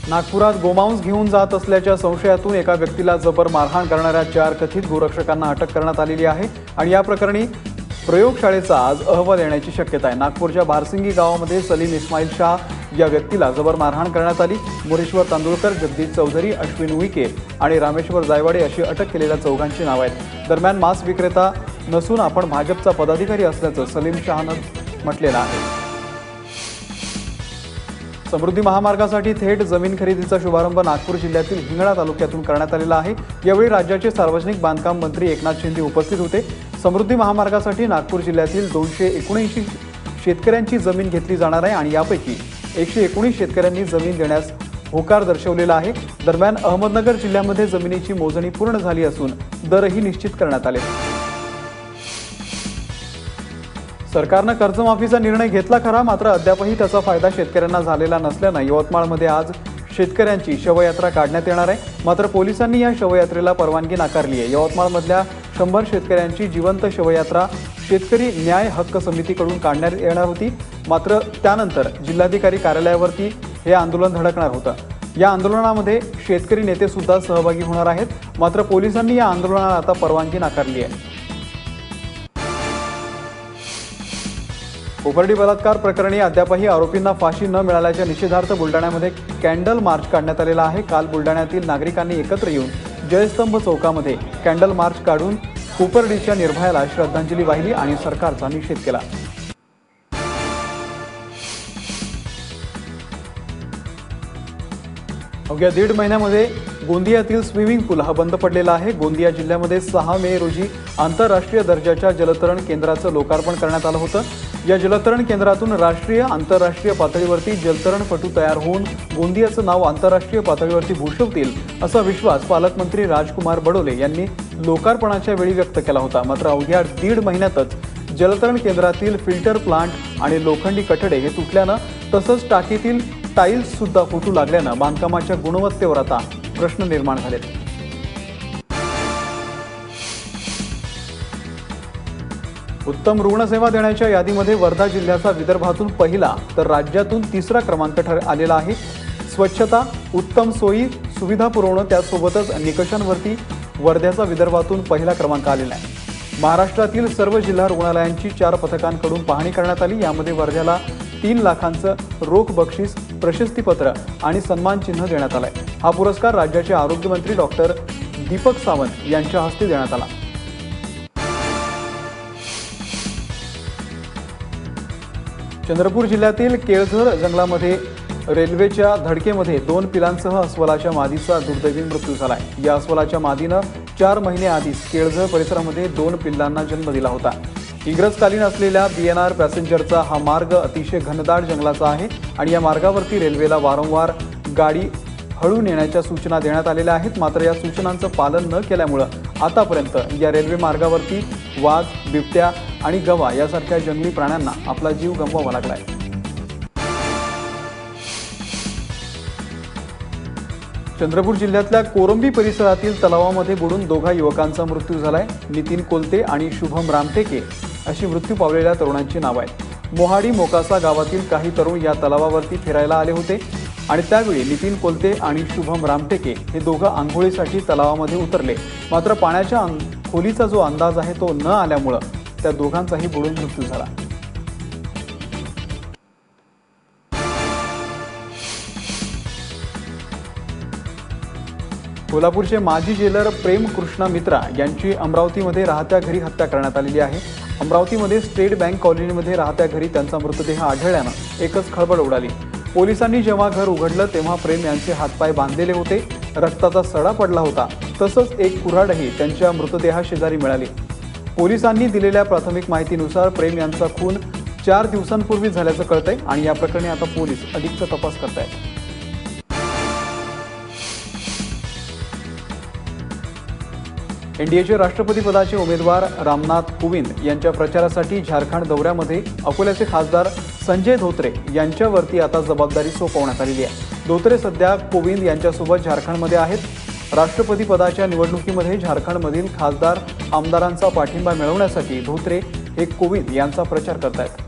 नागपुरात गोमांस घेऊन जात असल्याच्या संशयातून एका व्यक्तीला जबर मारहाण करणाऱ्या 4 कथित गोरक्षकांना अटक करण्यात आलेली आहे आणि या प्रकरणी प्रयोगशाळेचा आज अहवाल येण्याची शक्यता आहे। नागपूरच्या बारसिंगी गावामध्ये सलीम इस्माईल शाह या व्यक्तीला जबर मारहाण करण्यात आली। मोरेश्वर तांदुळकर, जगदीश चौधरी, अश्विन उईके आणि रामेश्वर जायवाडे अशी अटक केलेल्या चौघांची नावे आहेत। दरम्यान मांस विक्रेता नसून आपण भाजपचा पदाधिकारी असल्याचं सलीम शाहनं म्हटलेलं आहे। समृद्धी महामार्गासाठी थेट जमीन खरेदीचा शुभारंभ नागपूर जिल्ह्यातील हिंगणा तालुक्यातून करण्यात आलेला आहे। यावेळी राज्याचे सार्वजनिक बांधकाम मंत्री एकनाथ शिंदे उपस्थित होते। समृद्धी महामार्गासाठी नागपूर जिल्ह्यातील 279 शेतकऱ्यांची जमीन घेतली जाणार आहे आणि यापैकी 119 शेतकऱ्यांनी जमीन देण्यास होकार दर्शवलेला आहे। दरम्यान अहमदनगर जिल्ह्यामध्ये जमिनीची मोजणी पूर्ण झाली असून दरही निश्चित करण्यात आले। सरकारने कर्जमाफीचा निर्णय घेतला खरा, मात्र अद्यापही त्याचा फायदा शेतकऱ्यांना झालेला नसल्याने यवतमाळमध्ये आज शेतकऱ्यांची शवयात्रा काढण्यात येणार आहे। मात्र पोलिसांनी या शवयात्रेला परवानगी नाकारली आहे। यवतमाळमधल्या 100 शेतकऱ्यांची जिवंत शवयात्रा शेतकरी न्याय हक्क समितीकडून काढण्यात येणार होती, मात्र त्यानंतर जिल्हाधिकारी कार्यालयावरती हे आंदोलन धडकणार होतं। या आंदोलनामध्ये शेतकरी नेते सुद्धा सहभागी होणार आहेत, मात्र पोलिसांनी या आंदोलनाला आता परवानगी नाकारली आहे। कोपर्डी बलात्कार प्रकरणी अद्यापही आरोपींना फाशी न मिळाल्याच्या निषेधार्थ बुलढाण्यामध्ये कॅन्डल मार्च काढण्यात आलेला आहे। काल बुलढाण्यातील नागरिकांनी एकत्र येऊन जयस्तंभ चौकामध्ये कॅन्डल मार्च काढून कोपर्डीच्या निर्भयाला श्रद्धांजली वाहिली आणि सरकारचा निषेध केला। अवघ्या 1.5 महिन्यामध्ये गोंदियातील स्विमिंग पूल हा बंद पडलेला आहे। गोंदिया जिल्ह्यामध्ये 6 मे रोजी आंतरराष्ट्रीय दर्जाच्या जलतरण केंद्राचं लोकार्पण करण्यात आलं होतं। या जलतरण केंद्रातून राष्ट्रीय आंतरराष्ट्रीय पातळीवरती जलतरणपटू तयार होऊन गोंदियाचं नाव आंतरराष्ट्रीय पातळीवरती भूषवतील असा विश्वास पालकमंत्री राजकुमार बडोले यांनी लोकार्पणाच्या वेळी व्यक्त केला होता। मात्र अवघ्या 1.5 महिन्यातच जलतरण केंद्रातील फिल्टर प्लांट आणि लोखंडी कठडे हे तुटल्यानं तसंच टाकीतील टाईल्स सुद्धा फुटू लागल्यानं बांधकामाच्या गुणवत्तेवर आता प्रश्न निर्माण झालेत। उत्तम रुग्णसेवा देण्याच्या यादीमध्ये वर्धा जिल्ह्याचा विदर्भातून पहिला तर राज्यातून 3रा क्रमांक आलेला आहे। स्वच्छता, उत्तम सोयी सुविधा पुरवणं त्यासोबतच निकषांवरती वर्ध्याचा विदर्भातून पहिला क्रमांक आलेला आहे। महाराष्ट्रातील सर्व जिल्हा रुग्णालयांची 4 पथकांकडून पाहणी करण्यात आली। यामध्ये वर्ध्याला 3 लाखांचं रोख बक्षीस, प्रशस्तीपत्र आणि सन्मान चिन्ह देण्यात आलंय। हा पुरस्कार राज्याचे आरोग्यमंत्री डॉक्टर दीपक सावंत यांच्या हस्ते देण्यात आला। चंद्रपूर जिल्ह्यातील केळझर जंगलामध्ये रेल्वेच्या धडकेमध्ये 2 पिलांसह अस्वलाच्या मादीचा दुर्दैवी मृत्यू झालाय। या अस्वलाच्या मादीनं 4 महिने आधीच केळझर परिसरामध्ये 2 पिल्लांना जन्म दिला होता। इंग्रजकालीन असलेल्या BNR पॅसेंजरचा हा मार्ग अतिशय घनदाट जंगलाचा आहे आणि या मार्गावरती रेल्वेला वारंवार गाडी हळू नेण्याच्या सूचना देण्यात आलेल्या आहेत। मात्र या सूचनांचं पालन न केल्यामुळे आतापर्यंत या रेल्वे मार्गावरती वाघ, बिबट्या आणि गवा यासारख्या जंगली प्राण्यांना आपला जीव गमवावा लागलाय। चंद्रपूर जिल्ह्यातल्या कोरंबी परिसरातील तलावामध्ये बुडून 2 युवकांचा मृत्यू झालाय। नितीन कोलते आणि शुभम रामटेके अशी मृत्यू पावलेल्या तरुणांची नावं आहेत। मोहाडी मोकासा गावातील काही तरुण या तलावावरती फिरायला आले होते आणि त्यावेळी नितीन कोलते आणि शुभम रामटेके हे दोघं आंघोळीसाठी तलावामध्ये उतरले। मात्र पाण्याच्या खोलीचा जो अंदाज आहे तो न आल्यामुळे त्या दोघांचाही बुडून मृत्यू झाला। कोल्हापूरचे माजी जेलर प्रेम कृष्णा मित्रा यांची अमरावतीमध्ये राहत्या घरी हत्या करण्यात आलेली आहे। अमरावतीमध्ये स्टेट बँक कॉलनीमध्ये राहत्या घरी त्यांचा मृतदेह आढळल्यानं एकच खळबळ उडाली। पोलिसांनी जेव्हा घर उघडलं तेव्हा प्रेम यांचे हातपाय बांधलेले होते, रक्ताचा सडा पडला होता, तसंच एक कुऱ्हाडही त्यांच्या मृतदेहाशेजारी मिळाली। पोलिसांनी दिलेल्या प्राथमिक माहितीनुसार प्रेम यांचा खून 4 दिवसांपूर्वी झाल्याचं कळतंय आणि या प्रकरणी आता पोलीस अधिकचा तपास करतायत। एनडीएचे राष्ट्रपती पदाचे उमेदवार रामनाथ कोविंद यांच्या प्रचारासाठी झारखंड दौऱ्यामध्ये अकोल्याचे खासदार संजय धोत्रे यांच्यावरती आता जबाबदारी सोपवण्यात आलेली आहे। धोत्रे सध्या कोविंद यांच्यासोबत झारखंडमध्ये आहेत। राष्ट्रपती पदाच्या निवडणुकीमध्ये झारखंडमधील खासदार आमदारांचा पाठिंबा मिळवण्यासाठी धोत्रे हे कोविंद यांचा प्रचार करतायत।